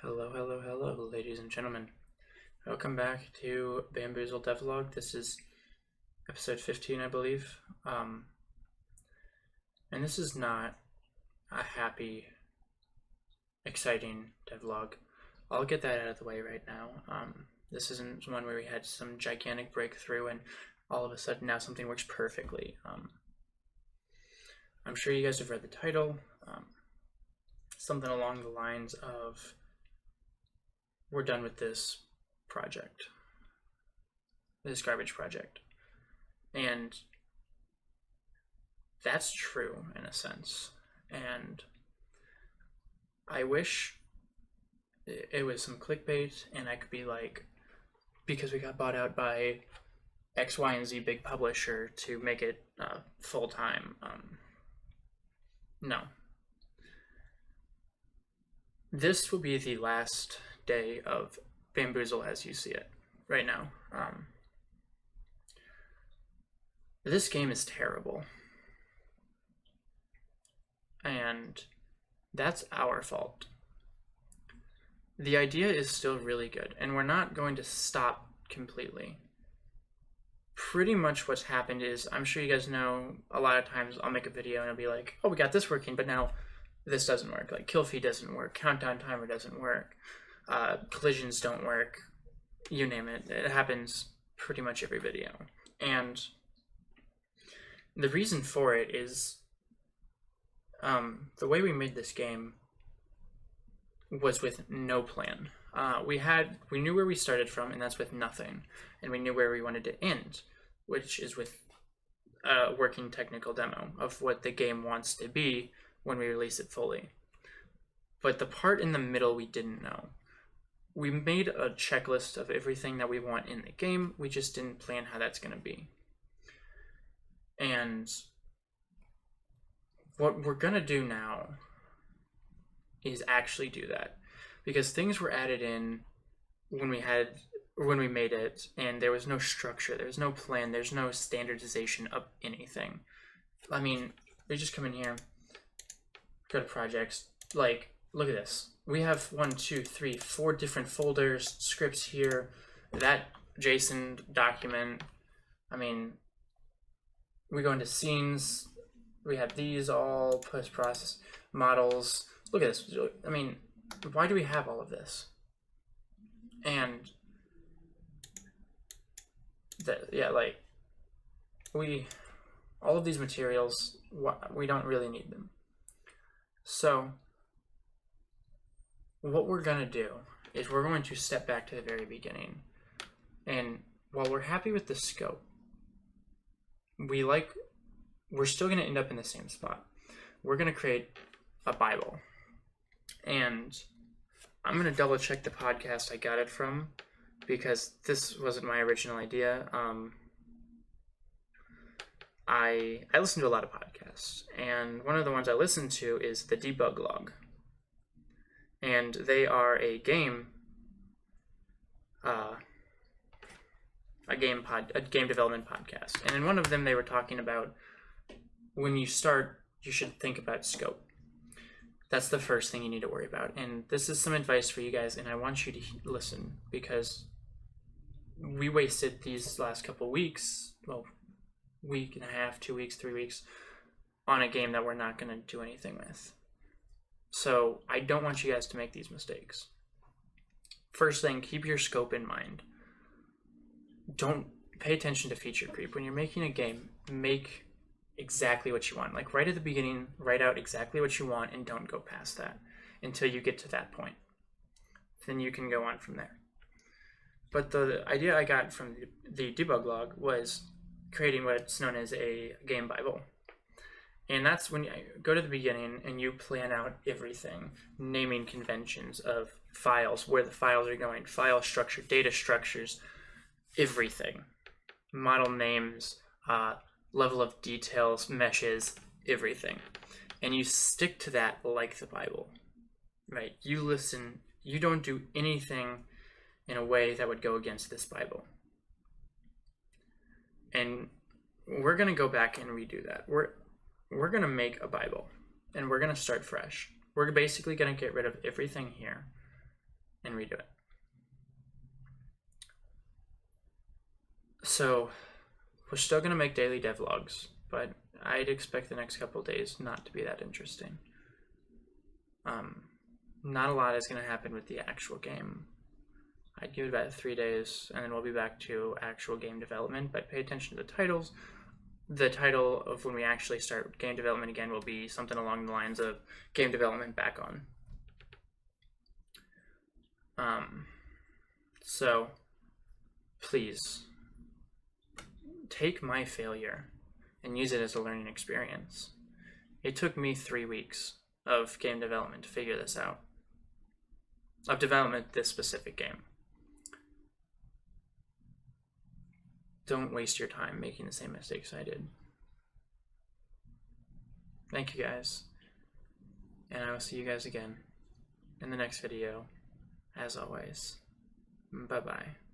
Hello, hello, hello, ladies and gentlemen. Welcome back to Bamboozle Devlog. This is episode 15, I believe. And this is not a happy, exciting devlog. I'll get that out of the way right now. This isn't one where we had some gigantic breakthrough and all of a sudden now something works perfectly. I'm sure you guys have read the title. Something along the lines of, we're done with this project, this garbage project. And that's true in a sense. And I wish it was some clickbait and I could be like, because we got bought out by X, Y, and Z big publisher to make it full-time. No. This will be the last day of Bamboozle as you see it right now. This game is terrible. And that's our fault. The idea is still really good, and we're not going to stop completely. Pretty much what's happened is, I'm sure you guys know, a lot of times I'll make a video and I'll be like, oh, we got this working, but now this doesn't work. Like, kill feed doesn't work, countdown timer doesn't work, collisions don't work, you name it. It happens pretty much every video. And the reason for it is the way we made this game was with no plan. We knew where we started from, and that's with nothing. And we knew where we wanted to end, which is with a working technical demo of what the game wants to be when we release it fully. But the part in the middle we didn't know. We made a checklist of everything that we want in the game, we just didn't plan how that's going to be. And what we're going to do now is actually do that, because things were added in when we made it, and there was no structure, there's no plan, there's no standardization of anything. I mean, we just come in here, go to projects, like, look at this. We have 1, 2, 3, 4 different folders, scripts here, that JSON document. I mean, we go into scenes, we have these all post-process models. Look at this. I mean, why do we have all of this? And all of these materials, we don't really need them. So what we're gonna do is we're going to step back to the very beginning. And while we're happy with the scope, we're still gonna end up in the same spot. We're gonna create a Bible. And I'm going to double check the podcast I got it from, because this wasn't my original idea. I listen to a lot of podcasts, and one of the ones I listen to is the Debug Log. And they are a game development podcast. And in one of them they were talking about, when you start, you should think about scope. That's the first thing you need to worry about. And this is some advice for you guys, and I want you to listen, because we wasted these last couple weeks, well, week and a half, 2 weeks, 3 weeks, on a game that we're not going to do anything with. So I don't want you guys to make these mistakes. First thing, keep your scope in mind. Don't pay attention to feature creep. When you're making a game, make exactly what you want. Like, right at the beginning, write out exactly what you want and don't go past that until you get to that point. Then you can go on from there. But the idea I got from the Debug Log was creating what's known as a game Bible. And that's when you go to the beginning and you plan out everything, naming conventions of files, where the files are going, file structure, data structures, everything, model names, level of details, meshes, everything. And you stick to that like the Bible, right? You listen, you don't do anything in a way that would go against this Bible. And we're going to go back and redo that. We're going to make a Bible, and we're going to start fresh. We're basically going to get rid of everything here, and redo it. So we're still going to make daily devlogs, but I'd expect the next couple days not to be that interesting. Not a lot is going to happen with the actual game. I'd give it about 3 days, and then we'll be back to actual game development, but pay attention to the titles. The title of when we actually start game development again will be something along the lines of game development back on. So please take my failure and use it as a learning experience. It took me 3 weeks of game development to figure this out, of development this specific game. Don't waste your time making the same mistakes I did. Thank you guys, and I will see you guys again in the next video. As always, bye-bye.